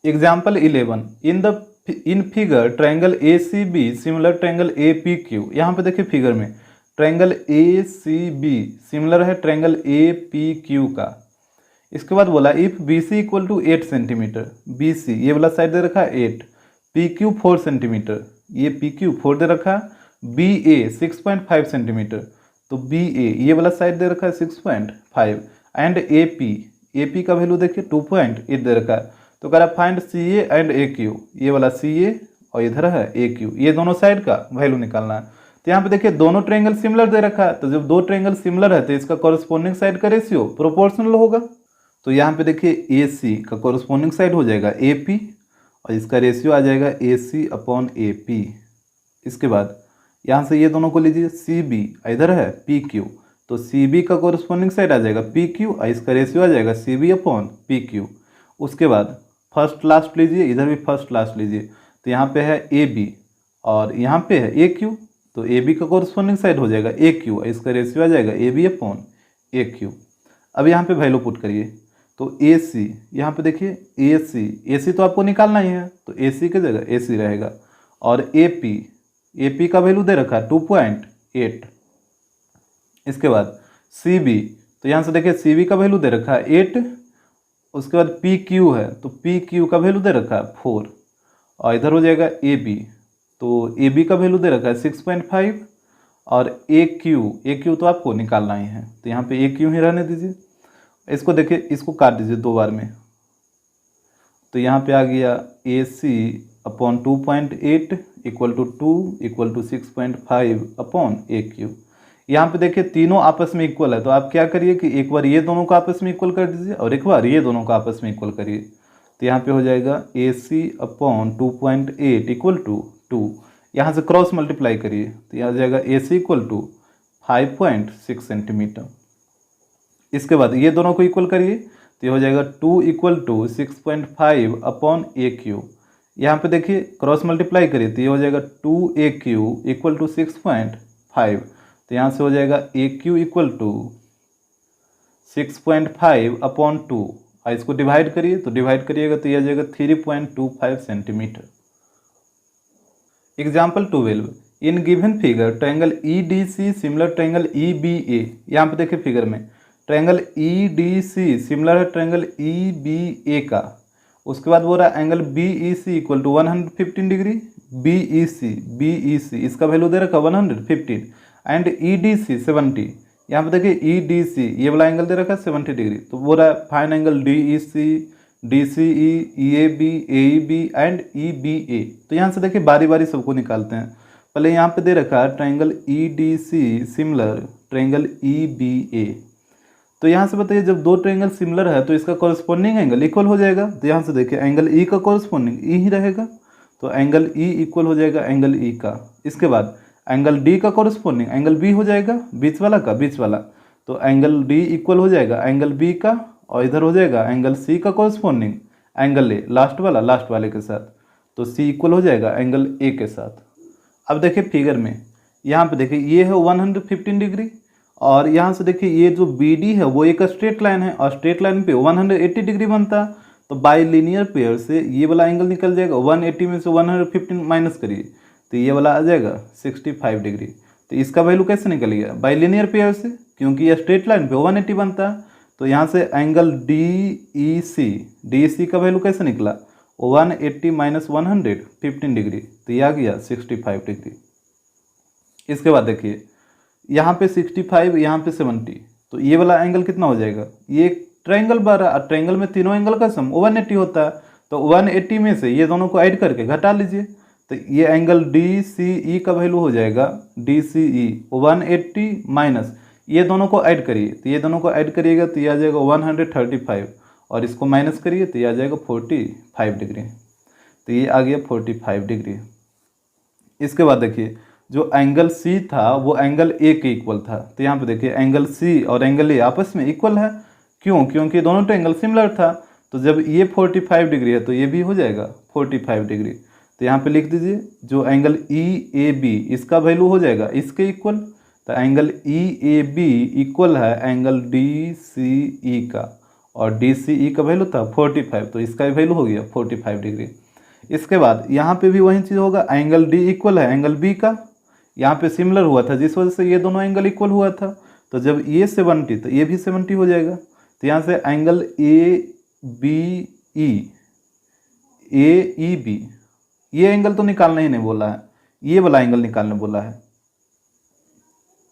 Example 11 in figure triangle A C B similar triangle A P Q. यहाँ पे देखिए figure में triangle A C B similar है triangle A P Q का। इसके बाद बोला if B C equal to 8 centimetre, B C ये वाला साइड दे रखा है 8, पी क्यू 4 सेंटीमीटर, ये पी क्यू 4 दे रखा, बी ए 6.5 सेंटीमीटर, तो बी ए ये वाला साइड दे रखा है 6.5 एंड ए पी का वैल्यू देखिए 2.8 दे रखा है। तो कह रहा find C A and A Q, ये वाला सी ए और इधर है ए क्यू, ये दोनों साइड का वैल्यू निकालना है। तो यहाँ पे देखिए दोनों ट्रायंगल सिमिलर दे रखा है, तो जब दो ट्रायंगल सिमिलर है तो इसका कॉरस्पॉन्डिंग साइड का रेशियो प्रोपोर्शनल होगा। तो यहाँ पे देखिए ए सी का कॉरस्पॉन्डिंग साइड हो जाएगा ए पी और इसका रेशियो आ जाएगा ए सी अपॉन ए पी। इसके बाद यहाँ से ये दोनों को लीजिए सी बी, इधर है पी क्यू, तो सी बी का कॉरस्पॉन्डिंग साइड आ जाएगा पी क्यू और इसका रेशियो आ जाएगा C B upon P Q. उसके बाद फर्स्ट लास्ट लीजिए, इधर भी फर्स्ट लास्ट लीजिए, तो यहाँ पे है ए बी और यहाँ पे है ए क्यू, तो ए बी का कॉरस्पॉन्डिंग साइड हो जाएगा ए क्यू और इसका रेशियो आ जाएगा A B upon A Q. अब यहाँ पे वैल्यू पुट करिए, तो ए सी यहाँ पे देखिए ए सी तो आपको निकालना ही है, तो ए सी की जगह ए सी रहेगा और ए पी का वैल्यू दे रखा है 2.8। इसके बाद सी बी, तो यहाँ से देखिए सी बी का वैल्यू दे रखा है 8। उसके बाद पी क्यू है, तो पी क्यू का वैल्यू दे रखा है 4 और इधर हो जाएगा ए बी, तो ए बी का वैल्यू दे रखा है 6.5 और ए क्यू तो आपको निकालना ही है, तो यहाँ पे ए क्यू ही रहने दीजिए। इसको देखिए, इसको काट दीजिए दो बार में, तो यहाँ पे आ गया A C upon 2.8 equal to 2 equal to 6.5 upon A Q. यहाँ पे देखिए तीनों आपस में इक्वल है, तो आप क्या करिए कि एक बार ये दोनों को आपस में इक्वल कर दीजिए और एक बार ये दोनों को आपस में इक्वल करिए। तो यहाँ पे हो जाएगा ए सी अपॉन 2.8 इक्वल टू 2, यहाँ से क्रॉस मल्टीप्लाई करिए, तो यहाँ आ जाएगा ए सी इक्वल टू 5.6 सेंटीमीटर। इसके बाद ये दोनों को इक्वल करिए, तो ये हो जाएगा 2 equal to 6.5 upon A Q. यहाँ पे देखिए क्रॉस मल्टीप्लाई करिए, तो ये हो जाएगा 2 ए क्यू इक्वल टू 6.5, तो यहाँ से हो जाएगा A Q equal to 6.5 upon 2 और इसको डिवाइड करिए, तो डिवाइड करिएगा तो यह आ जाएगा 3.25 centimetre. Example 12 in given figure triangle E D C similar triangle E B A. यहाँ पे देखिए फिगर में triangle E D C similar है ट्रायंगल ई बी ए का। उसके बाद बोल रहा है angle B E C equal to 115 degree, B E C इसका वैल्यू दे रखा 115 एंड ई डी सी 70। यहाँ पे देखिए ई डी सी ये वाला एंगल दे रखा है 70 डिग्री, तो बोल रहा है find angle D E C, D C E A B, A E B and E B A. तो यहाँ से देखिए बारी बारी सबको निकालते हैं। पहले यहाँ पे दे रखा है triangle E D C similar triangle E B A. तो यहाँ से बताइए जब दो ट्रायंगल सिमिलर है तो इसका कॉरस्पॉन्डिंग एंगल इक्वल हो जाएगा। तो यहाँ से देखिए एंगल ई का कॉरस्पॉन्डिंग ई ही रहेगा, तो एंगल ई इक्वल हो जाएगा एंगल ई का। इसके बाद एंगल डी का कॉरस्पॉन्डिंग एंगल बी हो जाएगा, बीच वाला, तो एंगल डी इक्वल हो जाएगा एंगल बी का और इधर हो जाएगा एंगल सी का कॉरस्पॉन्डिंग एंगल ए लास्ट वाले के साथ, तो सी इक्वल हो जाएगा एंगल ए के साथ। अब देखिए फिगर में यहाँ पे देखिए ये है 115 डिग्री और यहाँ से देखिए ये जो बी डी है वो एक स्ट्रेट लाइन है और स्ट्रेट लाइन पे 180 डिग्री बनता है, तो बाई लीनियर पेयर से ये वाला एंगल निकल जाएगा। 180 में से 115 माइनस करिए तो ये वाला आ जाएगा 65 डिग्री। तो इसका वैल्यू कैसे निकल गया? बाई लीनियर पेयर से, क्योंकि ये स्ट्रेट लाइन पे 180 बनता है। तो यहाँ से एंगल डी ई सी का वैल्यू कैसे निकला? 180 माइनस 115 डिग्री, तो ये आ गया 65 डिग्री। इसके बाद देखिए यहाँ पे 65 यहाँ पे 70, तो ये वाला एंगल कितना हो जाएगा? ये ट्रायंगल बना और ट्रायंगल में तीनों एंगल का सम 180 होता है, तो 180 में से ये दोनों को ऐड करके घटा लीजिए, तो ये एंगल डी सी ई का वैल्यू हो जाएगा डी सी ई 180 माइनस ये दोनों को ऐड करिए, तो ये दोनों को ऐड करिएगा तो ये आ जाएगा 135 और इसको माइनस करिए तो ये आ जाएगा 45 डिग्री, तो ये आ गया 45 डिग्री। इसके बाद देखिए जो एंगल सी था वो एंगल ए के इक्वल था, तो यहाँ पे देखिए एंगल सी और एंगल ए आपस में इक्वल है। क्यों? क्योंकि दोनों ट्रायंगल सिमिलर था, तो जब ये 45 डिग्री है तो ये भी हो जाएगा 45 डिग्री। तो यहाँ पे लिख दीजिए जो एंगल ई ए बी इसका वैल्यू हो जाएगा इसके इक्वल, तो angle E A B equal है एंगल डी सी ई का, और डी सी ई का वैल्यू था 45, तो इसका भी वैल्यू हो गया 45 डिग्री। इसके बाद यहाँ पे भी वही चीज़ होगा, एंगल डी इक्वल है एंगल बी का, यहाँ पे सिमिलर हुआ था जिस वजह से ये दोनों एंगल इक्वल हुआ था। तो जब ये 70 तो ये भी 70 हो जाएगा। तो यहाँ से angle A B E B, ये एंगल तो निकालना ही नहीं बोला है, ये वाला एंगल निकालने बोला है,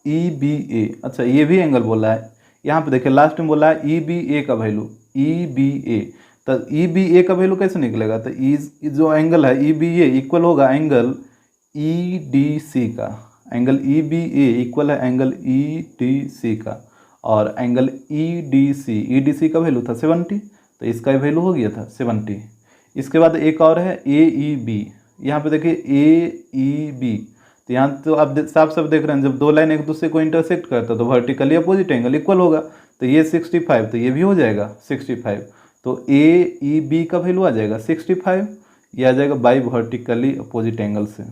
ई बी ए। अच्छा ये भी एंगल बोला है, यहाँ पे देखिए लास्ट में बोला है ई बी ए का वैल्यू, ई बी ए। तो ई बी ए का वैल्यू कैसे निकलेगा, तो ई जो एंगल है ई बी ए इक्वल होगा एंगल ई डी सी का, एंगल ई बी ए इक्वल है एंगल ई डी सी का, और एंगल ई डी सी का वैल्यू था 70, तो इसका वैल्यू हो गया था 70। इसके बाद एक और है ए ई बी, यहाँ पे देखिए ए ई बी, तो यहाँ तो आप साफ साफ देख रहे हैं जब दो लाइन एक दूसरे को इंटरसेक्ट करता है तो वर्टिकली अपोजिट एंगल इक्वल होगा। तो ये 65, तो ये भी हो जाएगा 65। तो ए ई बी का वैल्यू आ जाएगा 65, ये आ जाएगा बाई वर्टिकली अपोजिट एंगल से।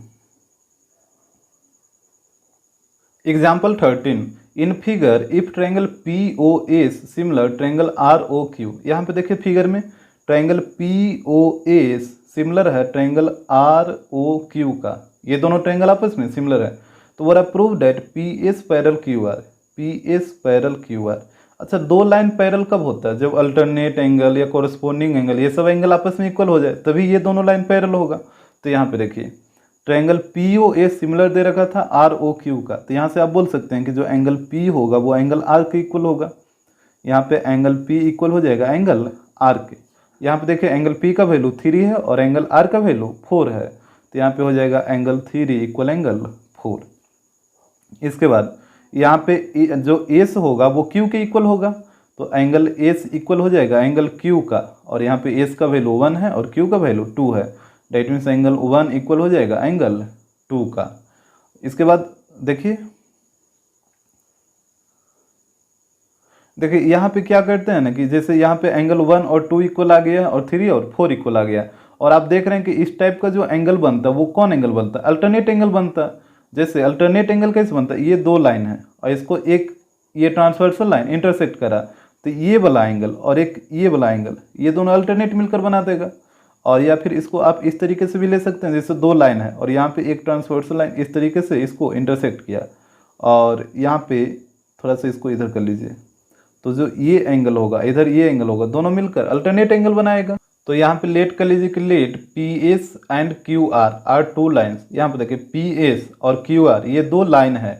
Example 13, in figure if triangle P O S similar triangle R O Q. यहाँ पे देखिए फिगर में triangle P O S similar है ट्रायंगल आर ओ क्यू का, ये दोनों ट्रायंगल आपस में सिमिलर है। तो वो prove that P S parallel Q R, P S parallel Q R. अच्छा दो लाइन पैरल कब होता है, जब अल्टरनेट एंगल या कोरस्पोंडिंग एंगल ये सब एंगल आपस में इक्वल हो जाए तभी ये दोनों लाइन पैरल होगा। तो यहाँ पे देखिए triangle P O S similar दे रखा था आर ओ क्यू का, तो यहाँ से आप बोल सकते हैं कि जो एंगल पी होगा वो एंगल आर के इक्वल होगा। यहाँ पे एंगल पी इक्वल हो जाएगा एंगल आर के। यहाँ पे देखिए एंगल पी का वैल्यू 3 है और एंगल आर का वैल्यू 4 है, तो यहाँ पे हो जाएगा एंगल 3 इक्वल एंगल 4। इसके बाद यहाँ पे जो एस होगा वो क्यू के इक्वल होगा, तो एंगल एस इक्वल हो जाएगा एंगल क्यू का, और यहाँ पे एस का वैल्यू 1 है और क्यू का वैल्यू 2 है, डेट मीन्स एंगल 1 इक्वल हो जाएगा एंगल 2 का। इसके बाद देखिए यहाँ पे क्या करते हैं ना कि जैसे यहाँ पे एंगल 1 और 2 इक्वल आ गया और 3 और 4 इक्वल आ गया, और आप देख रहे हैं कि इस टाइप का जो एंगल बनता है वो कौन एंगल बनता है, अल्टरनेट एंगल बनता है। जैसे अल्टरनेट एंगल कैसे बनता है, ये दो लाइन है और इसको एक ये ट्रांसवर्सल लाइन इंटरसेक्ट करा, तो ये वाला एंगल और एक ये वाला एंगल ये दोनों अल्टरनेट मिलकर बना देगा। और या फिर इसको आप इस तरीके से भी ले सकते हैं, जैसे दो लाइन है और यहाँ पे एक ट्रांसवर्सल लाइन इस तरीके से इसको इंटरसेक्ट किया, और यहाँ पे थोड़ा सा इसको इधर कर लीजिए, तो जो ये एंगल होगा इधर ये एंगल होगा, दोनों मिलकर अल्टरनेट एंगल बनाएगा। तो यहाँ पे लेट कर लीजिए कि let P S and Q R two lines. यहाँ पे देखिए पी एस और क्यू आर ये दो लाइन है,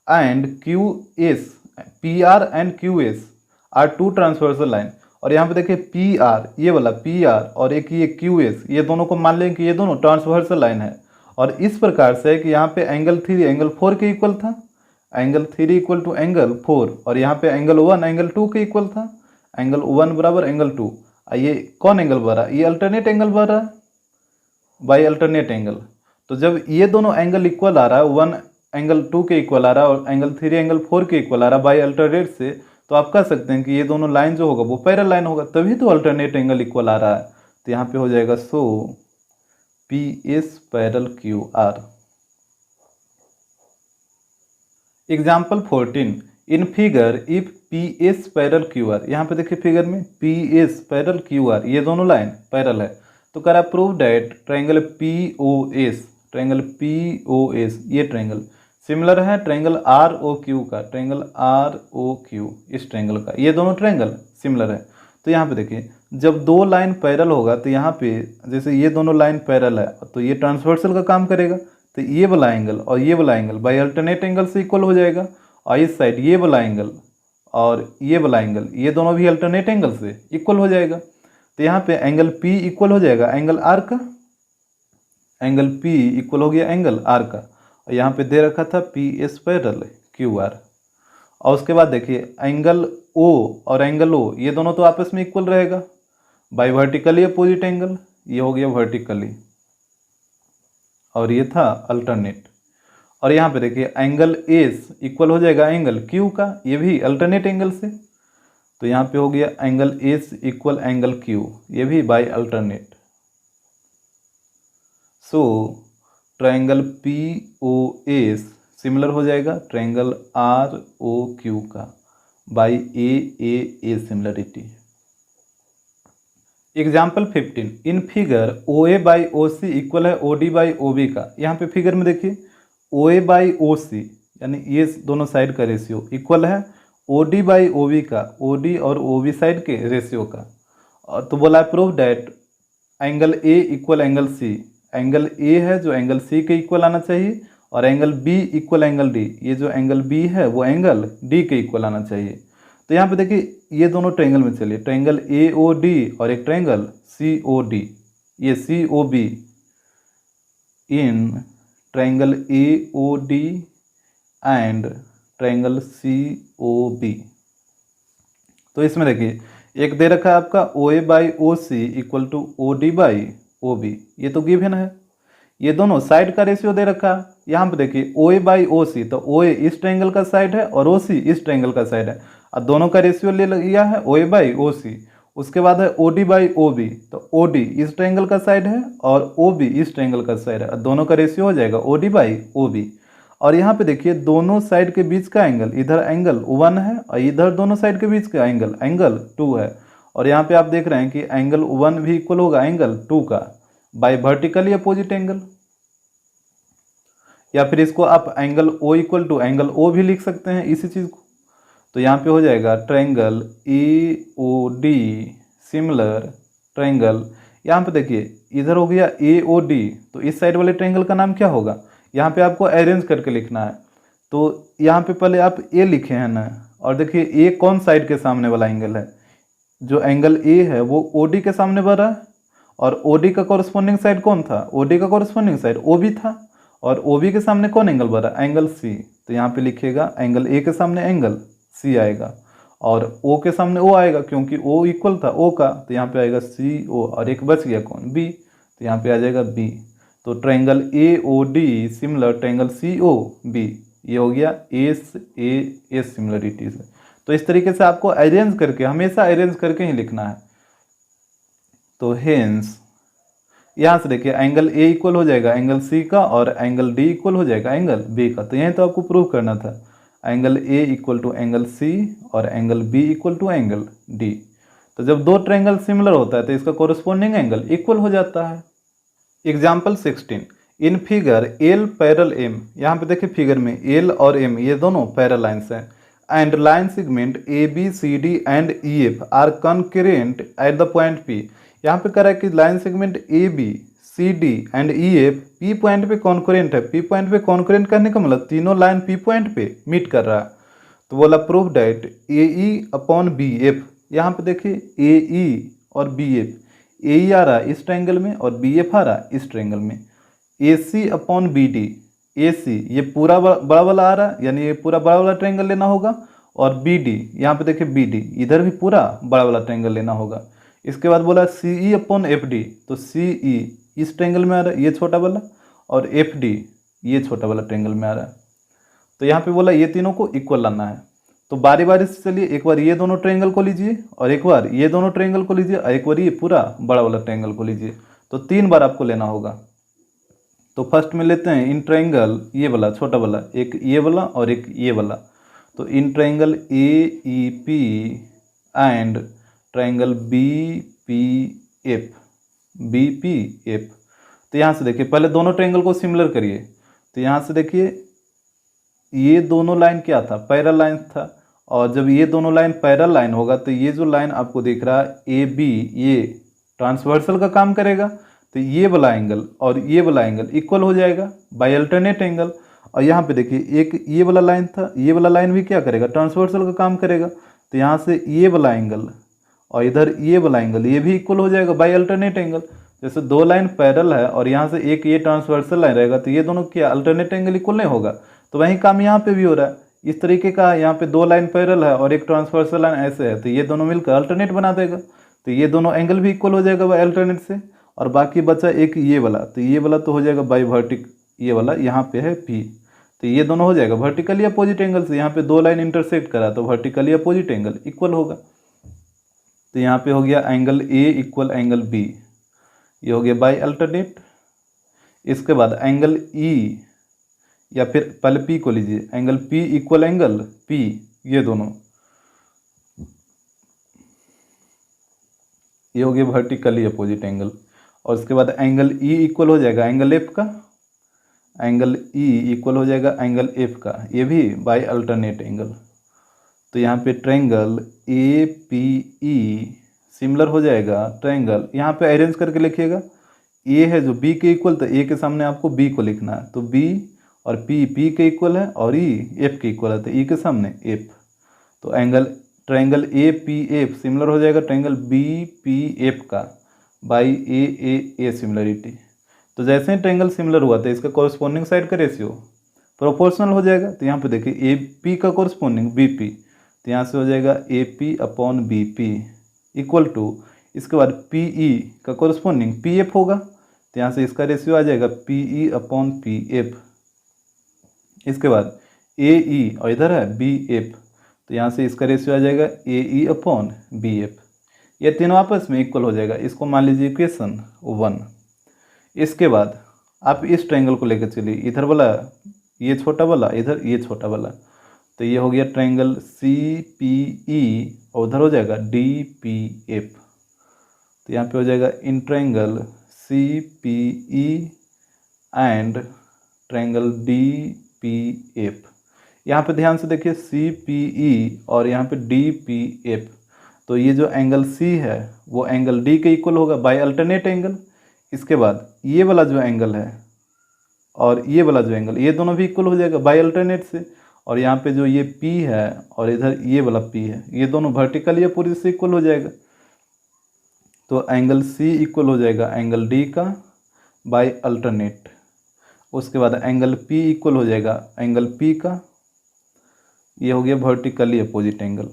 and Q S P R and Q S R two transversal line. और यहाँ पे देखिए पी आर ये वाला पी आर और एक ये क्यू एस, ये दोनों को मान लें कि ये दोनों ट्रांसवर्सल लाइन है। और इस प्रकार से कि यहाँ पे एंगल 3 एंगल 4 के इक्वल था, एंगल 3 इक्वल टू एंगल 4, और यहाँ पे एंगल 1 एंगल 2 के इक्वल था, एंगल 1 बराबर एंगल 2। ये कौन एंगल बन रहा है, ये अल्टरनेट एंगल बन रहा है बाई अल्टरनेट एंगल। तो जब ये दोनों एंगल इक्वल आ रहा है, 1 एंगल 2 के इक्वल आ रहा है और एंगल 3 एंगल 4 के इक्वल आ रहा है बाई अल्टरनेट से, तो आप कह सकते हैं कि ये दोनों लाइन जो होगा वो पैरेलल लाइन होगा, तभी तो अल्टरनेट एंगल इक्वल आ रहा है। तो यहाँ पे हो जाएगा so P S parallel Q R. Example 14, in figure if P S parallel Q R. यहाँ पे देखिए फिगर में P S parallel Q R ये दोनों लाइन पैरेलल है, तो करा prove that triangle P O S, triangle P O S ये ट्रायंगल सिमिलर है ट्रायंगल आर ओ क्यू का, ट्रायंगल आर ओ क्यू इस ट्रायंगल का, ये दोनों ट्रायंगल सिमिलर है। तो यहाँ पे देखिए जब दो लाइन पैरेलल होगा तो यहाँ पे जैसे ये दोनों लाइन पैरेलल है तो ये ट्रांसवर्सल का काम करेगा, तो ये वाला एंगल और ये वाला एंगल बाई अल्टरनेट एंगल से इक्वल हो जाएगा, और इस साइड ये वाला एंगल और ये वाला एंगल ये दोनों भी अल्टरनेट एंगल से इक्वल हो जाएगा। तो यहाँ पे एंगल P इक्वल हो जाएगा एंगल R का, एंगल P इक्वल हो गया एंगल R का, और यहाँ पे दे रखा था P S parallel Q are. और उसके बाद देखिए एंगल O और एंगल O ये दोनों तो आपस में इक्वल रहेगा बाई वर्टिकली अपोजिट एंगल, ये हो गया वर्टिकली और ये था अल्टरनेट। और यहाँ पे देखिए एंगल एस इक्वल हो जाएगा एंगल क्यू का, ये भी अल्टरनेट एंगल से, तो यहाँ पे हो गया angle S equal angle Q, ये भी by alternate. So triangle P O S similar हो जाएगा ट्रायंगल आर ओ क्यू का by A similarity. Example 15 in figure O A by O C equal है O D by O B का। यहाँ पे figure में देखिए ओ ए बाई ओ सी यानी ये दोनों साइड का रेशियो इक्वल है O D by O B का, ओ डी और ओ बी साइड के रेशियो का। और तो बोला है prove that angle A equal angle C, angle A है जो एंगल सी के इक्वल आना चाहिए, और angle B equal angle D, ये जो एंगल बी है वो एंगल डी के इक्वल आना चाहिए। तो यहाँ पे देखिए ये दोनों ट्रायंगल में चलिए, ट्रायंगल ए ओ डी और एक ट्रायंगल सी ओ डी, ये C O B in triangle A O D and triangle C O B. तो इसमें देखिए एक दे रखा है आपका O A by O C equal to O D by O B, ये तो गिवन है। ये दोनों साइड का रेशियो दे रखा है। यहाँ पे देखिए ओ ए बाई ओ सी, तो ओ ए इस ट्रायंगल का साइड है और ओ सी इस ट्रायंगल का साइड है, और दोनों का रेशियो ले लिया है ओ ए बाई ओ सी। उसके बाद है O D by O B, तो ओ डी इस ट्रायंगल का साइड है और ओ बी इस ट्रायंगल का साइड है, दोनों का रेशियो हो जाएगा O D by O B. और यहाँ पे देखिए दोनों साइड के बीच का एंगल, इधर एंगल 1 है और इधर दोनों साइड के बीच का एंगल 2 है। और यहाँ पे आप देख रहे हैं कि एंगल 1 भी इक्वल होगा एंगल 2 का बाय वर्टिकली अपोजिट एंगल, या फिर इसको आप angle O equal to angle O भी लिख सकते हैं इसी चीज़ को। तो यहाँ पे हो जाएगा triangle A O D similar triangle, यहाँ पे देखिए इधर हो गया ए ओ डी, तो इस साइड वाले ट्रायंगल का नाम क्या होगा, यहाँ पे आपको अरेंज करके लिखना है। तो यहाँ पे पहले आप ए लिखे हैं ना, और देखिए ए कौन साइड के सामने वाला एंगल है, जो एंगल ए है वो ओ डी के सामने बढ़ रहा है, और ओ डी का कॉरस्पॉन्डिंग साइड कौन था, ओ डी का कॉरस्पॉन्डिंग साइड ओ बी था, और ओ बी के सामने कौन एंगल बढ़ रहा है, एंगल सी। तो यहाँ पे लिखिएगा एंगल ए के सामने एंगल सी आएगा, और ओ के सामने ओ आएगा क्योंकि ओ इक्वल था ओ का, तो यहाँ पे आएगा सी ओ, और एक बच गया कौन, बी, तो यहाँ पे आ जाएगा बी। तो triangle A O D similar triangle C O B, ये हो गया एस ए एस सिमिलरिटीज है। तो इस तरीके से आपको अरेंज करके, हमेशा अरेंज करके ही लिखना है। तो हेंस यहाँ से देखिए एंगल ए इक्वल हो जाएगा एंगल सी का, और एंगल डी इक्वल हो जाएगा एंगल बी का। तो यही तो आपको प्रूव करना था, angle A equal to angle C और angle B equal to angle D. तो जब दो ट्रायंगल सिमिलर होता है तो इसका कोरस्पॉन्डिंग एंगल इक्वल हो जाता है। Example 16 in figure L parallel M, यहाँ पे देखिए फिगर में एल और एम ये दोनों पैरल लाइन्स हैं, and line segment A B C D and E F are concurrent at the point P. यहाँ पे कह रहा है कि line segment A B C D and E F P point पे कॉन्करेंट है। पी पॉइंट पे कॉन्करेंट करने का मतलब तीनों लाइन पी पॉइंट पे मीट कर रहा है। तो बोला proof that A E upon B F, यहाँ पे देखिए ए ई और बी एफ, ए ई आ रहा है इस ट्रायंगल में और बी एफ आ रहा है इस ट्रायंगल में। ए सी अपॉन बी डी, ए सी ये पूरा बड़ा वाला आ रहा है यानी ये पूरा बड़ा वाला ट्रायंगल लेना होगा, और बी डी यहाँ पे देखिए बी डी इधर भी पूरा बड़ा वाला ट्रायंगल लेना होगा। इसके बाद बोला सी ई अपॉन एफ डी, तो सी ई इस ट्रायंगल में आ रहा है ये छोटा वाला, और एफ डी ये छोटा वाला ट्रायंगल में आ रहा है। तो यहाँ पे बोला ये तीनों को इक्वल लाना है। तो बारी बारी से चलिए, एक बार ये दोनों ट्रायंगल को लीजिए, और एक बार ये दोनों ट्रायंगल को लीजिए, और एक बार ये पूरा बड़ा वाला ट्रायंगल को लीजिए। तो 3 बार आपको लेना होगा। तो फर्स्ट में लेते हैं इन ट्रायंगल ये वाला छोटा वाला, एक ये वाला और एक ये वाला। तो in triangle A E P and triangle B P F, B P F. तो यहाँ से देखिए पहले दोनों ट्रायंगल को सिमिलर करिए। तो यहाँ से देखिए ये दोनों लाइन क्या था, पैरेलल लाइन था, और जब ये दोनों लाइन पैरेलल लाइन होगा तो ये जो लाइन आपको दिख रहा है ए बी ये ट्रांसवर्सल का काम करेगा। तो ये वाला एंगल और ये वाला एंगल इक्वल हो जाएगा बाय अल्टरनेट एंगल। और यहाँ पे देखिए एक ये वाला लाइन था, ये वाला लाइन भी क्या करेगा, ट्रांसवर्सल का काम करेगा। तो यहाँ से ये वाला एंगल और इधर ये वाला एंगल ये भी इक्वल हो जाएगा बाय अल्टरनेट एंगल। जैसे दो लाइन पैरेलल है और यहाँ से एक ये ट्रांसवर्सल लाइन रहेगा, तो ये दोनों क्या अल्टरनेट एंगल इक्वल नहीं होगा। तो वही काम यहाँ पे भी हो रहा है, इस तरीके का। यहाँ पे दो लाइन पैरेलल है और एक ट्रांसवर्सल लाइन ऐसे है, तो ये दोनों मिलकर अल्टरनेट बना देगा। तो ये दोनों एंगल भी इक्वल हो जाएगा बाय अल्टरनेट से। और बाकी बचा एक ये वाला, तो ये वाला तो हो जाएगा बाय वर्टिक, ये वाला यहाँ पे है पी, तो ये दोनों हो जाएगा वर्टिकली अपोजिट एंगल से। यहाँ पे दो लाइन इंटरसेक्ट करा तो वर्टिकली अपोजिट एंगल इक्वल होगा। तो यहाँ पे हो गया angle A equal angle B, ये हो गया बाय अल्टरनेट। इसके बाद एंगल ई, या फिर पहले पी को लीजिए, angle P equal angle P, ये दोनों। ये हो गया वर्टिकली अपोजिट एंगल। और उसके बाद एंगल ई इक्वल हो जाएगा एंगल एफ का, एंगल ई इक्वल हो जाएगा एंगल एफ का, ये भी बाय अल्टरनेट एंगल। तो यहाँ पे triangle A P E similar हो जाएगा ट्रायंगल, यहाँ पे अरेंज करके लिखिएगा, ए है जो बी के इक्वल, तो ए के सामने आपको बी को लिखना है, तो बी और पी के इक्वल है और ई एफ के इक्वल है, तो ई के सामने एफ। तो angle triangle A P F similar हो जाएगा ट्रायंगल बी पी एफ का बाई ए सिमिलरिटी। तो जैसे ही ट्रायंगल सिमिलर हुआ तो इसका कॉरस्पॉन्डिंग साइड का रेशियो प्रोपोर्शनल हो जाएगा। तो यहाँ पे देखिए ए पी का कॉरस्पॉन्डिंग बी पी, तो यहाँ से हो जाएगा A P upon B P equal to, इसके बाद पी ई का कॉरस्पॉन्डिंग पी एफ होगा, तो यहाँ से इसका रेशियो आ जाएगा P E upon P F. इसके बाद ए ई और इधर है बी एफ, तो यहाँ से इसका रेशियो आ जाएगा ए ई अपॉन बी एफ। ये तीनों आपस में इक्वल हो जाएगा, इसको मान लीजिए इक्वेशन 1। इसके बाद आप इस ट्रायंगल को लेकर चलिए, इधर वाला ये छोटा वाला, इधर ये छोटा वाला, तो ये हो गया ट्रायंगल सी पी ई और उधर हो जाएगा डी पी एफ। तो यहाँ पे हो जाएगा in triangle C P E and triangle D P F. यहाँ पे ध्यान से देखिए सी पी ई और यहाँ पे डी पी एफ, तो ये जो एंगल सी है वो एंगल डी के इक्वल होगा बाय अल्टरनेट एंगल। इसके बाद ये वाला जो एंगल है और ये वाला जो एंगल, ये दोनों भी इक्वल हो जाएगा बाय अल्टरनेट से। और यहाँ पे जो ये P है और इधर ये वाला P है, ये दोनों वर्टिकल या पूरी से इक्वल हो जाएगा। तो एंगल C इक्वल हो जाएगा एंगल D का बाय अल्टरनेट। उसके बाद एंगल P इक्वल हो जाएगा एंगल P का, ये हो गया वर्टिकली अपोजिट एंगल।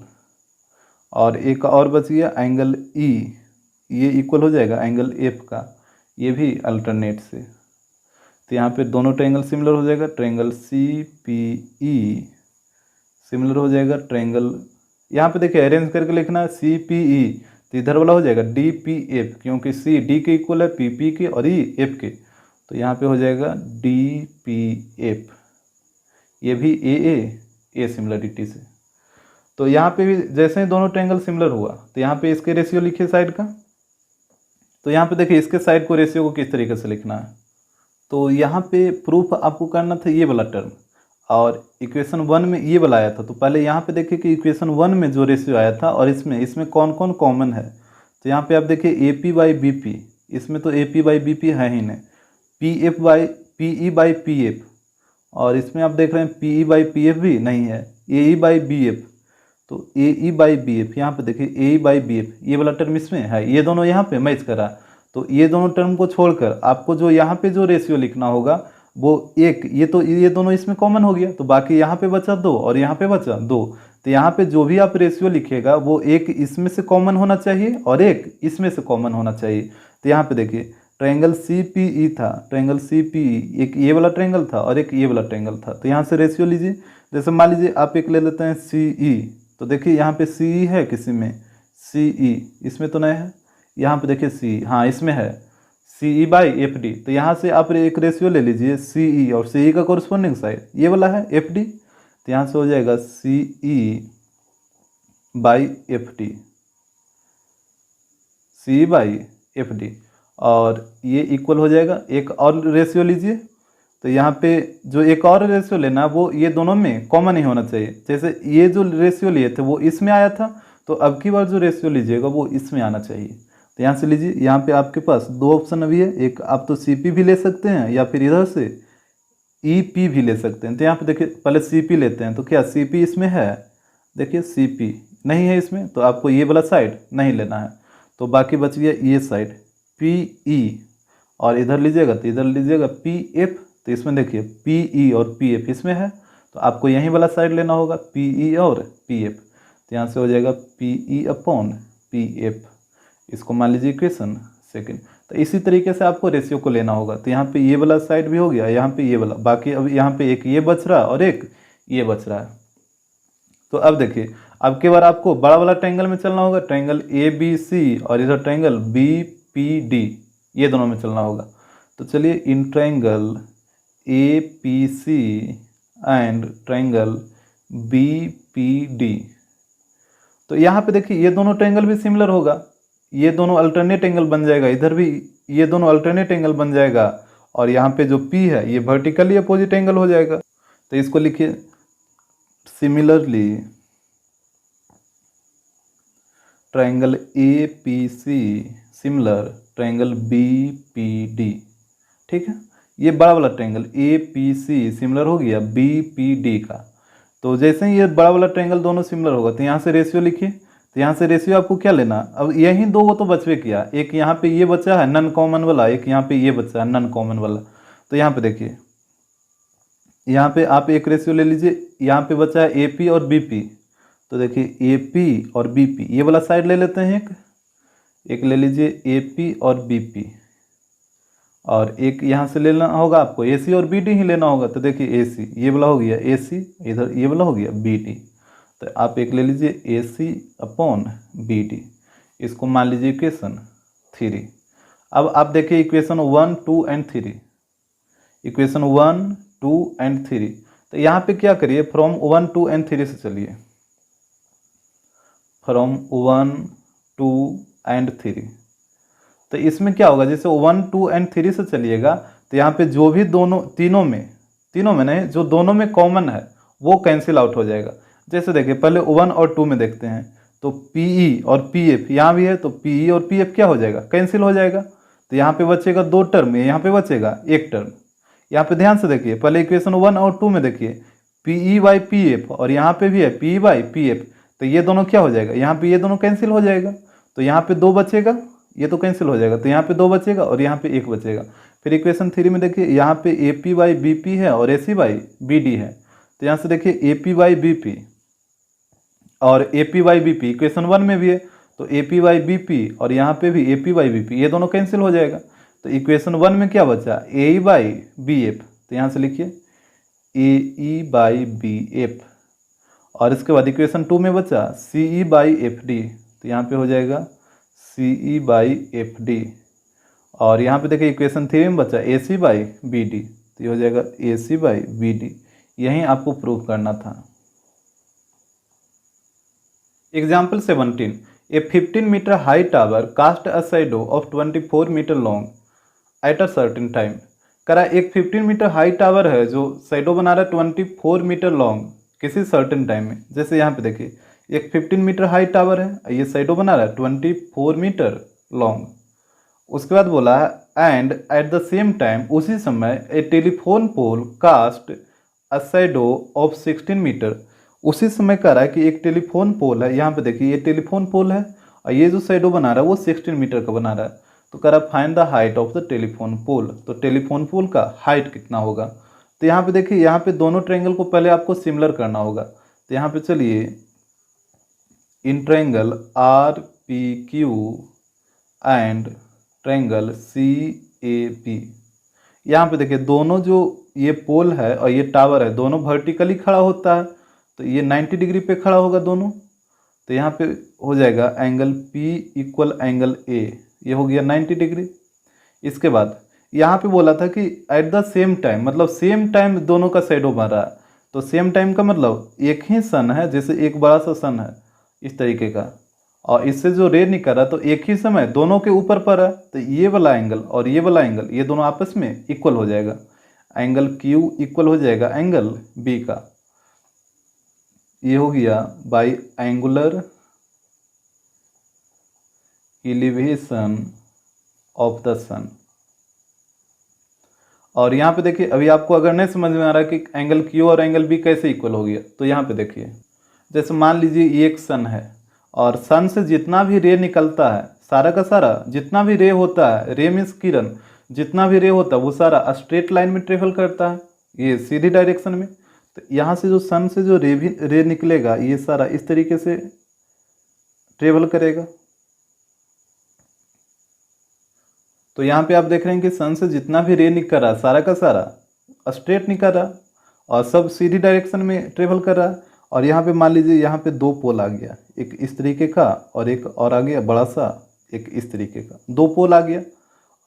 और एक और बच गया एंगल E, ये इक्वल हो जाएगा एंगल F का, ये भी अल्टरनेट से। तो यहाँ पे दोनों ट्रायंगल सिमिलर हो जाएगा, triangle C P E similar हो जाएगा ट्रायंगल, यहाँ पे देखिए अरेंज करके लिखना है सी पी ई, तो इधर वाला हो जाएगा डी पी एफ, क्योंकि सी डी के इक्वल है, पी के और ई एफ के, तो यहाँ पे हो जाएगा डी पी एफ। ये भी ए सिमिलरिटी से। तो यहाँ पे भी जैसे ही दोनों ट्रायंगल सिमिलर हुआ तो यहाँ पे इसके रेशियो लिखिए साइड का। तो यहाँ पे देखिए इसके साइड को रेशियो को किस तरीके से लिखना है, तो यहाँ पे प्रूफ आपको करना था ये वाला टर्म, और इक्वेशन 1 में ये वाला आया था। तो पहले यहाँ पे देखिए कि इक्वेशन 1 में जो रेशियो आया था और इसमें कौन कौन कॉमन है। तो यहाँ पे आप देखिए A P by B P, इसमें तो A P by B P है ही नहीं, P F by P E by P F, और इसमें आप देख रहे हैं P E by P F भी नहीं है, A E by B F. तो A E by B F, यहाँ पे देखिए A E by B F, ये वाला टर्म इसमें है, ये दोनों यहाँ पे मैच करा। तो ये दोनों टर्म को छोड़कर आपको जो यहाँ पे जो रेशियो लिखना होगा वो एक, ये दोनों इसमें कॉमन हो गया, तो बाकी यहाँ पे बचा 2 और यहाँ पे बचा 2। तो यहाँ पे जो भी आप रेशियो लिखेगा वो एक इसमें से कॉमन होना चाहिए और एक इसमें से कॉमन होना चाहिए। तो यहाँ पे देखिए ट्रायंगल सी पी ई था, ट्रायंगल सी पी ई एक ये वाला ट्रायंगल था और एक ये वाला ट्रायंगल था। तो यहाँ से रेशियो लीजिए, जैसे मान लीजिए आप एक ले लेते हैं सी ई, तो देखिए यहाँ पे सी ई है किसी में, सी ई इसमें तो नहीं है, यहाँ पे देखिए सी, हाँ इसमें है सी ई बाई एफ डी। तो यहाँ से आप एक रेशियो ले लीजिए सी ई, और सी ई का कॉरस्पॉन्डिंग साइड ये वाला है एफ डी, तो यहाँ से हो जाएगा C E by F D, C E by F D, और ये इक्वल हो जाएगा। एक और रेशियो लीजिए, तो यहाँ पे जो एक और रेशियो लेना वो ये दोनों में कॉमन ही होना चाहिए। जैसे ये जो रेशियो लिए थे वो इसमें आया था, तो अब की बार जो रेशियो लीजिएगा वो इसमें आना चाहिए। तो यहाँ से लीजिए, यहाँ पे आपके पास 2 ऑप्शन अभी है, एक आप तो सी पी भी ले सकते हैं या फिर इधर से ई पी भी ले सकते हैं। तो यहाँ पे देखिए पहले सी पी लेते हैं, तो क्या सी पी इसमें है, देखिए सी पी नहीं है इसमें, तो आपको ये वाला साइड नहीं लेना है। तो बाकी बच गया ये साइड पी ई, और इधर लीजिएगा तो इधर लीजिएगा पी एफ, तो इसमें देखिए पी ई और पी एफ इसमें है, तो आपको यहीं वाला साइड लेना होगा पी ई और पी एफ। तो यहाँ से हो जाएगा P E upon P F, इसको मान लीजिए इक्वेशन 2। तो इसी तरीके से आपको रेशियो को लेना होगा। तो यहाँ पे ये वाला साइड भी हो गया, यहाँ पे ये वाला, बाकी अब यहाँ पे एक ये बच रहा है और एक ये बच रहा है। तो अब देखिए अब के बार आपको बड़ा वाला ट्रायंगल में चलना होगा, ट्रायंगल ए बी सी और इधर ट्रायंगल बी पी डी, ये दोनों में चलना होगा। तो चलिए in triangle A P C and triangle B P D, तो यहाँ पे देखिए ये दोनों ट्रायंगल भी सिमिलर होगा, ये दोनों अल्टरनेट एंगल बन जाएगा, इधर भी ये दोनों अल्टरनेट एंगल बन जाएगा, और यहाँ पे जो P है ये वर्टिकली अपोजिट एंगल हो जाएगा। तो इसको लिखिए similarly triangle APC similar triangle BPD। ठीक है, ये बड़ा वाला ट्रायंगल APC सिमिलर हो गया BPD का। तो जैसे ही ये बड़ा वाला ट्रायंगल दोनों सिमिलर होगा तो यहाँ से रेशियो लिखिए। तो यहाँ से रेशियो आपको क्या लेना, अब यही दो वो तो बचवे किया, एक यहाँ पे ये बचा है नन कॉमन वाला, एक यहाँ पे ये बचा है नन कॉमन वाला। तो यहाँ पे देखिए, यहाँ पे आप एक रेशियो ले लीजिए, यहाँ पे बचा है AP और BP। तो देखिए AP और BP ये वाला साइड ले लेते हैं, एक ले लीजिए AP और BP, और एक यहाँ से लेना होगा आपको AC और BD ही लेना होगा। तो देखिए AC ये वाला हो गया AC, इधर ये वाला हो गया BD। तो आप एक ले लीजिए AC अपॉन BD, इसको मान लीजिए इक्वेशन 3। अब आप देखिए इक्वेशन 1, 2 एंड 3, इक्वेशन 1, 2 एंड 3। तो यहाँ पे क्या करिए, फ्रॉम 1, 2 एंड 3 से चलिए, फ्रॉम 1, 2 एंड 3। तो इसमें क्या होगा, जैसे 1, 2 एंड 3 से चलिएगा तो यहाँ पे जो भी दोनों तीनों में नहीं, जो दोनों में कॉमन है वो कैंसिल आउट हो जाएगा। जैसे देखिए पहले 1 और 2 में देखते हैं, तो PE और PF यहाँ भी है, तो PE और PF क्या हो जाएगा, कैंसिल हो जाएगा। तो यहाँ पे बचेगा 2 टर्म, यहाँ पे बचेगा 1 टर्म। यहाँ पे ध्यान से देखिए, पहले इक्वेशन 1 और 2 में देखिए PE बाई PF, और यहाँ पे भी है PE बाई PF। तो ये दोनों क्या हो जाएगा, यहाँ पे ये दोनों कैंसिल हो जाएगा, तो यहाँ पे 2 बचेगा, ये तो कैंसिल हो जाएगा, तो यहाँ पे 2 बचेगा और यहाँ पे 1 बचेगा। फिर इक्वेशन 3 में देखिए, यहाँ पे AP बाई BP है और AC बाई BD है। तो यहाँ से देखिए AP बाई BP और AP बाई BP इक्वेशन 1 में भी है, तो AP बाई BP और यहाँ पे भी AP बाई BP, ये दोनों कैंसिल हो जाएगा। तो इक्वेशन 1 में क्या बचा, AE बाई BF। तो यहाँ से लिखिए AE बाई BF, और इसके बाद इक्वेशन 2 में बचा CE बाई FD। तो यहाँ पे हो जाएगा CE बाई FD, और यहाँ पे देखिए इक्वेशन 3 में बचा AC बाई BD। तो ये हो जाएगा AC बाई BD। यही आपको प्रूव करना था। Example 17, a 15 metre high tower cast a shadow of 24 metre long at a certain time. करा एक 15 मीटर हाई टावर है जो शैडो बना रहा है 24 मीटर लॉन्ग किसी सर्टेन टाइम में। जैसे यहाँ पे देखिए एक 15 मीटर हाई टावर है, ये शैडो बना रहा है 24 मीटर लॉन्ग। उसके बाद बोला है and at the same time, उसी समय a telephone pole cast a shadow of 16 metre. उसी समय कह रहा है कि एक टेलीफोन पोल है, यहाँ पे देखिए ये टेलीफोन पोल है और ये जो शैडो बना रहा है वो 16 मीटर का बना रहा है। तो कह रहा है find the height of the telephone pole. तो टेलीफोन पोल का हाइट कितना होगा। तो यहाँ पे देखिए, यहाँ पे दोनों ट्रायंगल को पहले आपको सिमिलर करना होगा। तो यहाँ पे चलिए, in triangle RPQ and triangle CAP, यहाँ पे देखिए दोनों जो ये पोल है और ये टावर है दोनों वर्टिकली खड़ा होता है, तो ये 90 डिग्री पे खड़ा होगा दोनों। तो यहाँ पे हो जाएगा angle P equal angle A, ये हो गया 90 डिग्री। इसके बाद यहाँ पे बोला था कि एट द सेम टाइम, मतलब सेम टाइम दोनों का शैडो बन रहा है। तो सेम टाइम का मतलब एक ही सन है, जैसे एक बड़ा सा सन है इस तरीके का, और इससे जो रे निकल रहा है तो एक ही समय दोनों के ऊपर पर है। तो ये वाला एंगल और ये वाला एंगल ये दोनों आपस में इक्वल हो जाएगा। एंगल Q इक्वल हो जाएगा एंगल B का। ये हो गया by angular elevation of the sun. और यहाँ पे देखिए, अभी आपको अगर नहीं समझ में आ रहा कि एंगल Q और एंगल B कैसे इक्वल हो गया, तो यहाँ पे देखिए, जैसे मान लीजिए ये एक सन है और सन से जितना भी रे निकलता है, सारा का सारा जितना भी रे होता है, रे मीन्स किरण, जितना भी रे होता है वो सारा स्ट्रेट लाइन में ट्रेवल करता है, ये सीधी डायरेक्शन में। तो यहाँ से जो सन से जो रे निकलेगा ये सारा इस तरीके से ट्रेवल करेगा। तो यहाँ पे आप देख रहे हैं कि सन से जितना भी रे निकल रहा है सारा का सारा स्ट्रेट निकल रहा और सब सीधी डायरेक्शन में ट्रेवल कर रहा है। और यहाँ पे मान लीजिए यहाँ पे दो पोल आ गया, एक इस तरीके का और एक और आ गया बड़ा सा, एक इस तरीके का, दो पोल आ गया।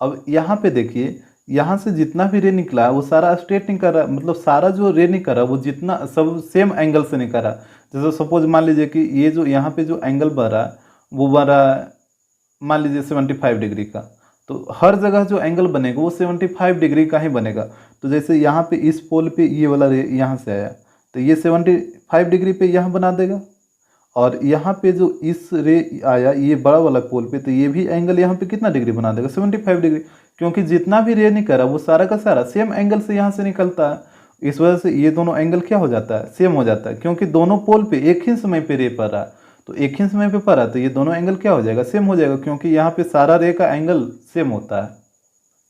अब यहाँ पे देखिए, यहाँ से जितना भी रे निकला है वो सारा स्ट्रेट निकल रहा है, मतलब सारा जो रे निकल रहा है वो जितना सब सेम एंगल से निकल रहा है। जैसे सपोज मान लीजिए कि ये जो यहाँ पे जो एंगल बन रहा है वो बन रहा है मान लीजिए 75 डिग्री का, तो हर जगह जो एंगल बनेगा वो 75 डिग्री का ही बनेगा। तो जैसे यहाँ पे इस पोल पे ये वाला रे यहाँ से आया, तो ये 75 डिग्री पे यहाँ बना देगा, और यहाँ पे जो इस रे आया ये बड़ा वाला पोल पे, तो ये भी एंगल यहाँ पे कितना डिग्री बना देगा, 75 डिग्री, क्योंकि जितना भी रे निकल रहा है वो सारा का सारा सेम एंगल से यहाँ से निकलता है। इस वजह से ये दोनों एंगल क्या हो जाता है, सेम हो जाता है, क्योंकि दोनों पोल पे एक ही समय पे रे पड़ रहा है, तो एक ही समय पे पड़ रहा है, तो ये दोनों एंगल क्या हो जाएगा, सेम हो जाएगा, क्योंकि यहाँ पे सारा रे का एंगल सेम होता है।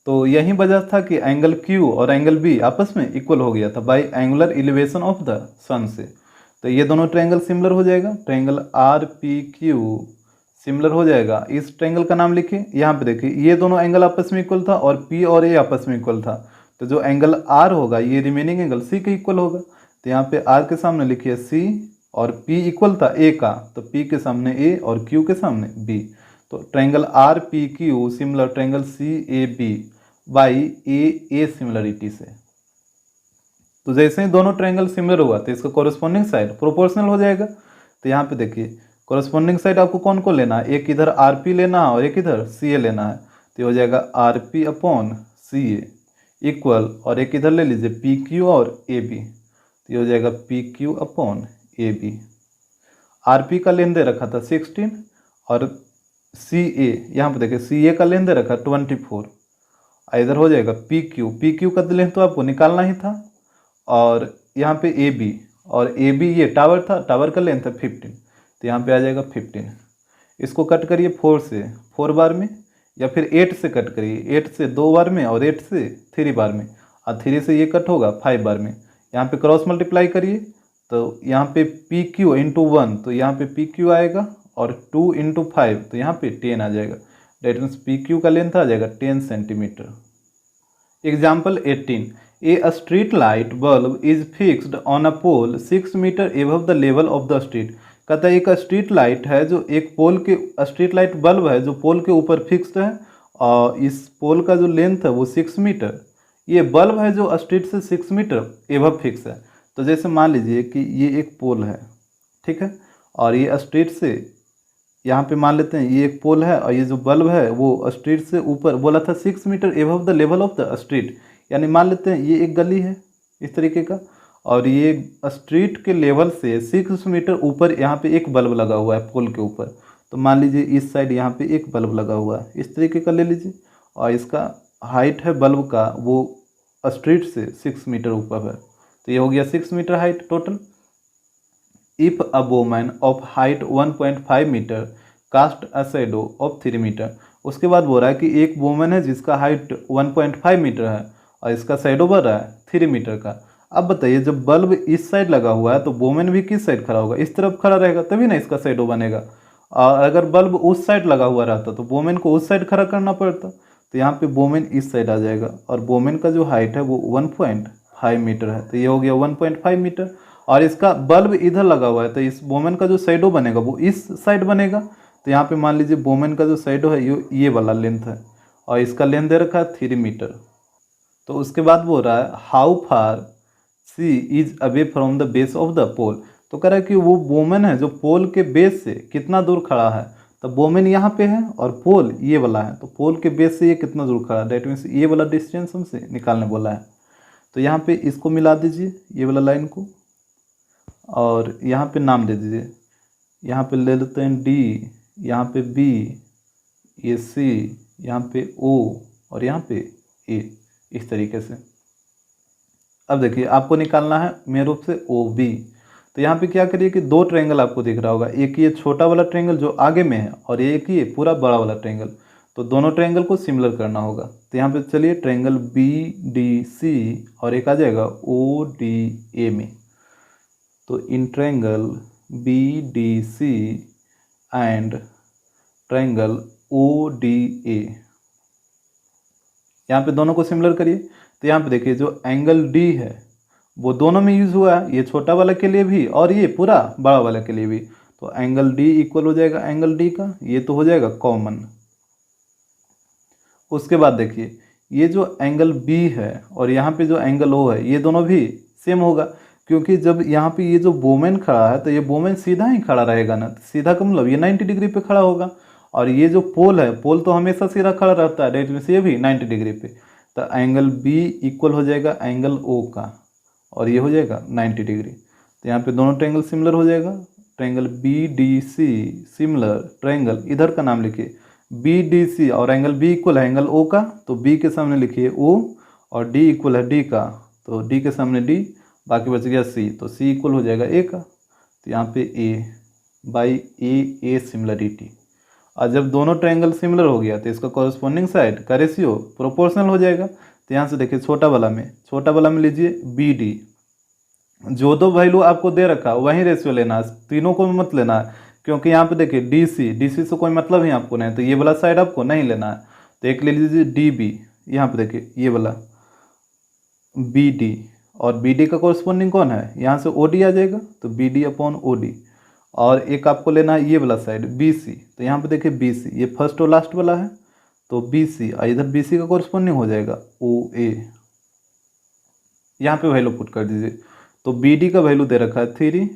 तो यही वजह था कि एंगल Q और एंगल B आपस में इक्वल हो गया था by angular elevation of the sun से। तो ये दोनों ट्रायंगल सिमिलर हो जाएगा, ट्रायंगल RPQ सिमिलर हो जाएगा। इस ट्रायंगल का नाम लिखिए, यहाँ पे देखिए ये दोनों एंगल आपस में इक्वल था और P और A आपस में इक्वल था, तो जो एंगल R होगा ये रिमेनिंग एंगल C के इक्वल होगा। तो यहाँ पे R के सामने लिखिए C और P इक्वल था A का, तो P के सामने A और Q के सामने B। तो triangle RPQ similar triangle CAB by AA similarity से। तो जैसे ही दोनों ट्रायंगल सिमिलर हुआ तो इसका कॉरस्पॉन्डिंग साइड प्रोपोर्शनल हो जाएगा। तो यहाँ पे देखिए कॉरस्पॉन्डिंग साइड आपको कौन को लेना है, एक इधर RP लेना है और एक इधर CA लेना है, तो ये हो जाएगा RP अपॉन CA इक्वल, और एक इधर ले लीजिए PQ और AB, तो ये हो जाएगा PQ अपॉन AB। RP का लेन दे रखा था 16 और CA यहाँ पे देखिए CA का लेन दे रखा 24, इधर हो जाएगा PQ का लेंथ तो आपको निकालना ही था, और यहाँ पे AB, और AB ये टावर था, टावर का लेंथ है 15, तो यहाँ पे आ जाएगा 15। इसको कट करिए 4 से 4 बार में, या फिर 8 से कट करिए, 8 से 2 बार में और 8 से 3 बार में, और 3 से ये कट होगा 5 बार में। यहाँ पे क्रॉस मल्टीप्लाई करिए, तो यहाँ पे PQ इंटू 1, तो यहाँ पे PQ आएगा, और 2 इंटू 5, तो यहाँ पे 10 आ जाएगा। डेट मीन्स PQ का लेंथ आ जाएगा 10 centimetre. Example 18, a street light bulb is fixed on a pole 6 metre above the level of the street. कहता है एक स्ट्रीट लाइट है जो एक पोल के, स्ट्रीट लाइट बल्ब है जो पोल के ऊपर फिक्स्ड है, और इस पोल का जो लेंथ है वो 6 मीटर, ये बल्ब है जो स्ट्रीट से 6 मीटर एबव फिक्स है। तो जैसे मान लीजिए कि ये एक पोल है, ठीक है, और ये स्ट्रीट से यहाँ पे मान लेते हैं ये एक पोल है, और ये जो बल्ब है वो स्ट्रीट से ऊपर, बोला था 6 metre above the level of the street, यानी मान लेते हैं ये एक गली है इस तरीके का, और ये स्ट्रीट के लेवल से 6 मीटर ऊपर यहाँ पे एक बल्ब लगा हुआ है पोल के ऊपर। तो मान लीजिए इस साइड यहाँ पे एक बल्ब लगा हुआ है, इस तरीके का ले लीजिए, और इसका हाइट है बल्ब का वो स्ट्रीट से 6 मीटर ऊपर है, तो ये हो गया 6 metre height total. If a woman of height 1.5 metre cast a shadow of 3 metre. उसके बाद बोल रहा है कि एक वुमन है जिसका हाइट 1.5 मीटर है और इसका शैडो बन रहा है 3 मीटर का। अब बताइए जब बल्ब इस साइड लगा हुआ है तो वुमन भी किस साइड खड़ा होगा, इस तरफ खड़ा रहेगा, तभी ना इसका शैडो बनेगा। और अगर बल्ब उस साइड लगा हुआ रहता तो वुमन को उस साइड खड़ा करना पड़ता, तो यहाँ पे वुमन इस साइड आ जाएगा, और वुमन का जो हाइट है वो 1.5 मीटर है, तो ये हो गया 1.5 मीटर। और इसका बल्ब इधर लगा हुआ है तो इस वुमन का जो शैडो बनेगा वो इस साइड बनेगा। तो यहाँ पे मान लीजिए वुमन का जो शैडो है ये वाला लेंथ है, और इसका लेंथ दे रखा है 3 मीटर। तो उसके बाद बोल रहा है how far C is away from the base of the pole. तो कह रहा है कि वो वुमन है जो पोल के बेस से कितना दूर खड़ा है, तो वुमन यहाँ पे है और पोल ये वाला है, तो पोल के बेस से ये कितना दूर खड़ा है, डेट मीन्स ये वाला डिस्टेंस हमसे निकालने बोला है। तो यहाँ पे इसको मिला दीजिए ये वाला लाइन को, और यहाँ पे नाम दे दीजिए, यहाँ पे ले लेते हैं D, यहाँ पे B, ये C, यहाँ पे O और यहाँ पे A, इस तरीके से। अब देखिए आपको निकालना है मेन रूप से OB। तो यहाँ पे क्या करिए कि 2 ट्रायंगल आपको दिख रहा होगा, एक ये छोटा वाला ट्रायंगल जो आगे में है और एक ये पूरा बड़ा वाला ट्रायंगल, तो दोनों ट्रायंगल को सिमिलर करना होगा। तो यहाँ पे चलिए ट्रायंगल BDC और एक आ जाएगा ODA में। तो in triangle BDC and triangle ODA, यहाँ पे दोनों को सिमिलर करिए। तो यहाँ पे देखिए जो एंगल D है वो दोनों में यूज़ हुआ है, ये छोटा वाला के लिए भी और ये पूरा बड़ा वाला के लिए भी। तो एंगल D इक्वल हो जाएगा एंगल D का, ये तो हो जाएगा कॉमन। उसके बाद देखिए ये जो एंगल B है और यहाँ पे जो एंगल O है ये दोनों भी सेम होगा, क्योंकि जब यहाँ पे ये जो वुमेन खड़ा है तो ये वुमेन सीधा ही खड़ा रहेगा ना, सीधा का मतलब ये 90 डिग्री पे खड़ा होगा, और ये जो पोल है, पोल तो हमेशा सीधा खड़ा रहता है, डेट में से ये भी 90 डिग्री पे, तो एंगल बी इक्वल हो जाएगा एंगल ओ का, और ये हो जाएगा 90 डिग्री। तो यहाँ पे दोनों ट्रायंगल सिमिलर हो जाएगा। Triangle B D C similar triangle, इधर का नाम लिखिए बी डी सी, और एंगल बी इक्वल है एंगल ओ का, तो बी के सामने लिखिए ओ, और डी इक्वल है डी का, तो डी के सामने डी, बाकी बच गया सी, तो सी इक्वल हो जाएगा ए का। तो यहाँ पे ए बाई ए सिमिलरिटी। और जब दोनों ट्रायंगल सिमिलर हो गया तो इसका कॉरस्पॉन्डिंग साइड का रेशियो प्रोपोर्शनल हो जाएगा। तो यहाँ से देखिए छोटा वाला में लीजिए बी डी, जो दो वैल्यू आपको दे रखा वही रेशियो लेना है, तीनों को मत लेना है, क्योंकि यहाँ पे देखिए डी सी से कोई मतलब ही आपको नहीं, तो ये वाला साइड आपको नहीं लेना है। तो एक ले लीजिए डी बी, यहाँ पे देखिए ये वाला बी डी, और बी डी का कॉरस्पॉन्डिंग कौन है, यहाँ से ओ डी आ जाएगा, तो B D upon O D. और एक आपको लेना है ये वाला साइड बी सी, तो यहाँ पे देखिए बी सी, ये फर्स्ट और लास्ट वाला है, तो बी सी, और इधर बी सी का कॉरस्पॉन्डिंग हो जाएगा ओ ए। यहाँ पे वैल्यू पुट कर दीजिए, तो बी डी का वैल्यू दे रखा है 3,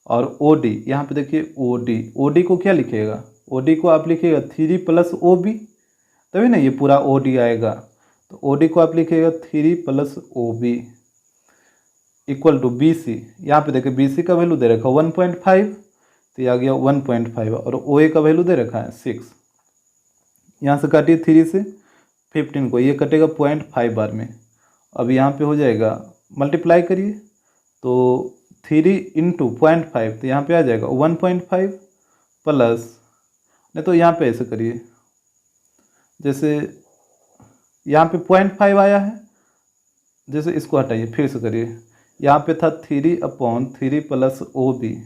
और ओ डी, यहाँ पे देखिए ओ डी को क्या लिखिएगा, ओ डी को आप लिखिएगा 3 प्लस ओ बी, तभी ना ये पूरा ओ डी आएगा। तो ओ डी को आप लिखिएगा 3 plus O B equal to B C, यहाँ पे देखिए बी सी का वैल्यू दे रखा है 1.5, तो ये आ गया 1.5, और ओ ए का वैल्यू दे रखा है 6। यहाँ से काटिए 3 से 15 को, ये कटेगा 0.5 बार में। अब यहाँ पे हो जाएगा मल्टीप्लाई करिए, तो 3 इंटू 0.5, तो यहाँ पे आ जाएगा 1.5 प्लस, नहीं तो यहाँ पे ऐसे करिए, जैसे यहाँ पे 0.5 आया है, जैसे इसको हटाइए फिर से करिए, यहाँ पे था 3/3 plus O B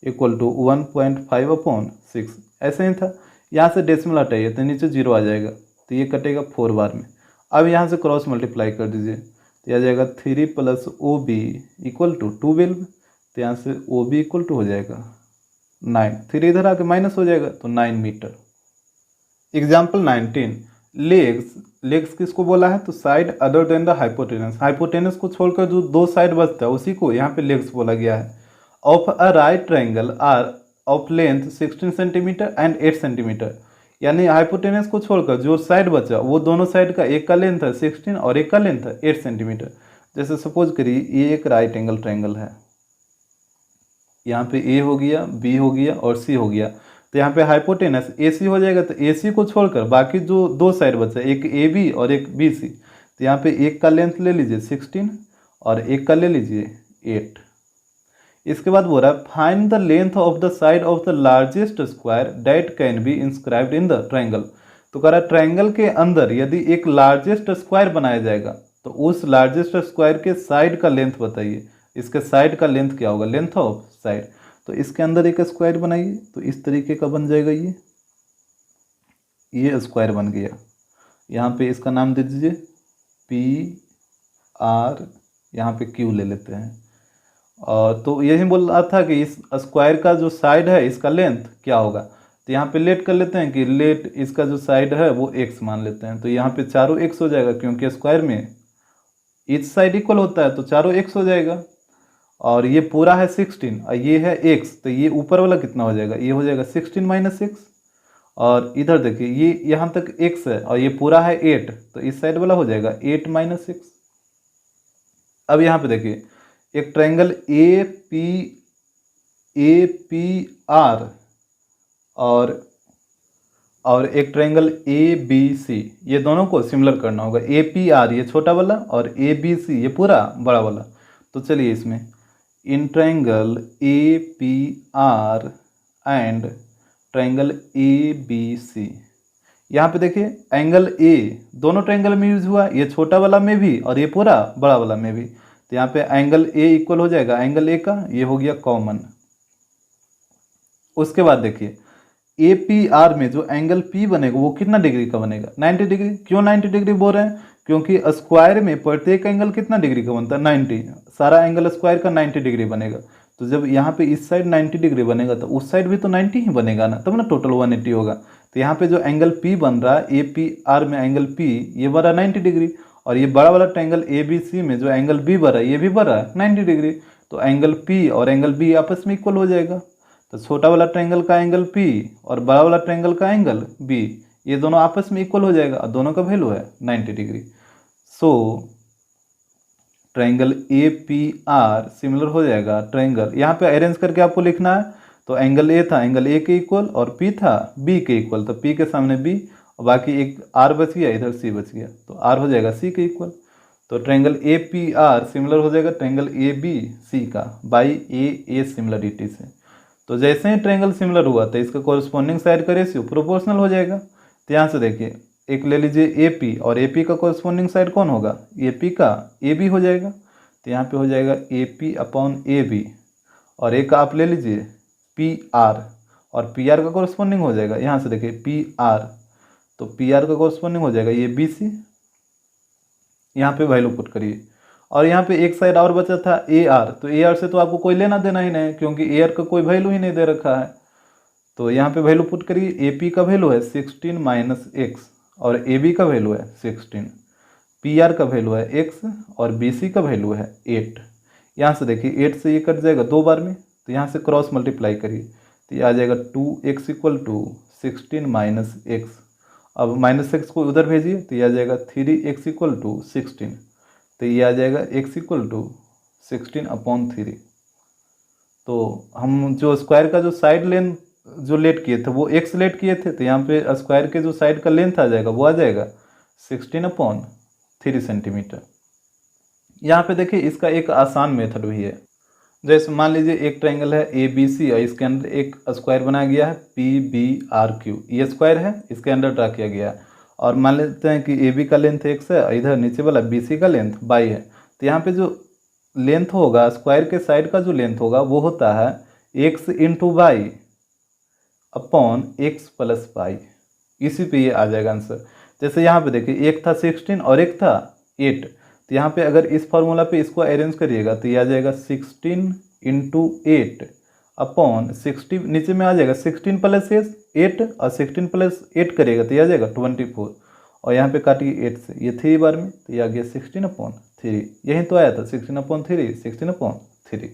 equal to 1.5 upon 6, ऐसे ही था। यहाँ से डेसिमल हटाइए तो नीचे 0 आ जाएगा, तो ये कटेगा 4 बार में। अब यहाँ से क्रॉस मल्टीप्लाई कर दीजिए, तो यह आ जाएगा 3 plus O B equal to 12, तो यहाँ से ओ बी इक्वल टू हो जाएगा 9, 3 इधर आके माइनस हो जाएगा, तो 9 मीटर। एग्जाम्पल 19, लेग्स किसको बोला है, तो side other than the hypotenuse को छोड़कर जो दो साइड बचता है उसी को यहाँ पे लेग्स बोला गया है। Of a right triangle are of length 16 centimetre and 8 centimetre, यानी हाइपोटेनस को छोड़कर जो साइड बचा वो दोनों साइड का एक का लेंथ है 16 और एक का लेंथ है 8 सेंटीमीटर। जैसे सपोज करिए ये एक राइट एंगल ट्रायंगल है, यहाँ पे ए हो गया, बी हो गया और सी हो गया, तो यहाँ पे हाइपोटेनस ए सी हो जाएगा। तो ए सी को छोड़कर बाकी जो दो साइड बचा, एक ए बी और एक बी सी, तो यहाँ पे एक का लेंथ ले लीजिए 16 और एक का ले लीजिए 8। इसके बाद बोल रहा है find the length of the side of the largest square that can be inscribed in the triangle. तो कह रहा है ट्रायंगल के अंदर यदि एक लार्जेस्ट स्क्वायर बनाया जाएगा तो उस लार्जेस्ट स्क्वायर के साइड का लेंथ बताइए। इसके साइड का लेंथ क्या होगा, लेंथ ऑफ साइड। तो इसके अंदर एक स्क्वायर बनाइए, तो इस तरीके का बन जाएगा, ये स्क्वायर बन गया। यहाँ पे इसका नाम दे दीजिए पी आर, यहाँ पे क्यू ले लेते हैं। और तो यही बोल रहा था कि इस स्क्वायर का जो साइड है इसका लेंथ क्या होगा। तो यहाँ पे लेट कर लेते हैं कि लेट इसका जो साइड है वो x मान लेते हैं। तो यहाँ पे चारों x हो जाएगा, क्योंकि स्क्वायर में ईच साइड इक्वल होता है, तो चारों x हो जाएगा। और ये पूरा है 16 और ये है x, तो ये ऊपर वाला कितना हो जाएगा, ये हो जाएगा 16 माइनस 6। और इधर देखिए ये यहाँ तक x है और ये पूरा है 8, तो इस साइड वाला हो जाएगा 8 माइनस 6। अब यहाँ पे देखिए एक ट्रायंगल ए पी आर और एक ट्रायंगल ए बी सी, ये दोनों को सिमिलर करना होगा। ए पी आर ये छोटा वाला और ए बी सी ये पूरा बड़ा वाला। तो चलिए इसमें इन triangle A P R and triangle A B C, यहाँ पे देखिए एंगल ए दोनों ट्रायंगल में यूज हुआ, ये छोटा वाला में भी और ये पूरा बड़ा वाला में भी। तो यहाँ पे एंगल ए इक्वल हो जाएगा एंगल ए का, ये हो गया कॉमन। उसके बाद देखिए ए पी आर में जो एंगल पी बनेगा वो कितना डिग्री का बनेगा, 90 डिग्री। क्यों 90 डिग्री बोल रहे हैं, क्योंकि स्क्वायर में प्रत्येक एंगल कितना डिग्री का बनता है, 90। सारा एंगल स्क्वायर का 90 डिग्री बनेगा। तो जब यहाँ पे इस साइड 90 डिग्री बनेगा तो उस साइड भी तो 90 ही बनेगा ना, तब ना टोटल 180 होगा। तो यहाँ पे जो एंगल पी बन रहा है ए पी आर में एंगल पी ये बन रहा है 90 डिग्री, और ये बड़ा वाला ट्रायंगल ए बी सी में जो एंगल बी बन रहा है ये भी बन रहा है 90 डिग्री। तो एंगल पी और एंगल बी आपस में इक्वल हो जाएगा। तो छोटा वाला ट्रायंगल का एंगल P और बड़ा वाला ट्रायंगल का एंगल B, ये दोनों आपस में इक्वल हो जाएगा और दोनों का वैल्यू है 90 डिग्री। सो ट्रायंगल APR सिमिलर हो जाएगा ट्रायंगल, यहाँ पे अरेंज करके आपको लिखना है। तो एंगल A था एंगल A के इक्वल और P था B के इक्वल, तो P के सामने B और बाकी एक R बच गया, इधर C बच गया, तो R हो जाएगा C के इक्वल। तो ट्रायंगल APR सिमिलर हो जाएगा ट्रायंगल ABC का बाई AA सिमिलरिटी से। तो जैसे ही ट्रायंगल सिमिलर हुआ तो इसका कॉरस्पॉन्डिंग साइड का रेशियो प्रोपोर्शनल हो जाएगा। तो यहाँ से देखिए एक ले लीजिए AP और AP का कॉरस्पॉन्डिंग साइड कौन होगा, AP का AB हो जाएगा। तो यहाँ पे हो जाएगा AP/AB और एक आप ले लीजिए PR और PR का कॉरस्पॉन्डिंग हो जाएगा, यहाँ से देखिए PR, तो PR का कॉरस्पॉन्डिंग हो जाएगा ये BC। यहाँ पे वैल्यू पुट करिए और यहाँ पे एक साइड और बचा था AR, तो AR से तो आपको कोई लेना देना ही नहीं क्योंकि AR का कोई वैल्यू ही नहीं दे रखा है। तो यहाँ पे वैल्यू पुट करिए, AP का वैल्यू है 16 - x और AB का वैल्यू है 16, PR का वैल्यू है x और BC का वैल्यू है 8। यहाँ से देखिए 8 से ये कट जाएगा 2 बार में, तो यहाँ से क्रॉस मल्टीप्लाई करिए तो ये आ जाएगा 2x = 16 - x। अब -x को उधर भेजिए तो ये आ जाएगा 3x = 16, तो ये आ जाएगा x = 16/3। तो हम जो स्क्वायर का जो साइड लेंथ जो लेट किए थे वो x लेट किए थे, तो यहाँ पे स्क्वायर के जो साइड का लेंथ आ जाएगा वो आ जाएगा 16/3 सेंटीमीटर। यहाँ पे देखिए इसका एक आसान मेथड भी है। जैसे मान लीजिए एक ट्रायंगल है ABC और इसके अंदर एक स्क्वायर बनाया गया है PBRQ, ये स्क्वायर है, इसके अंदर ड्रा किया गया है। और मान लेते हैं कि AB का लेंथ x है, इधर नीचे वाला BC का लेंथ y है। तो यहाँ पे जो लेंथ होगा स्क्वायर के साइड का जो लेंथ होगा वो होता है x × y/x + y। इसी पे ये आ जाएगा आंसर। जैसे यहाँ पे देखिए एक था 16 और एक था 8, तो यहाँ पे अगर इस फॉर्मूला पे इसको अरेंज करिएगा तो ये आ जाएगा 16 × 8/60, नीचे में आ जाएगा 16 + 8 और 16 + 8 करिएगा तो ये आ जाएगा 24 और यहाँ पे काटिए 8 से, ये 3 बार में तो ये आ गया 16/3। यही तो आया था 16/3, 16/3।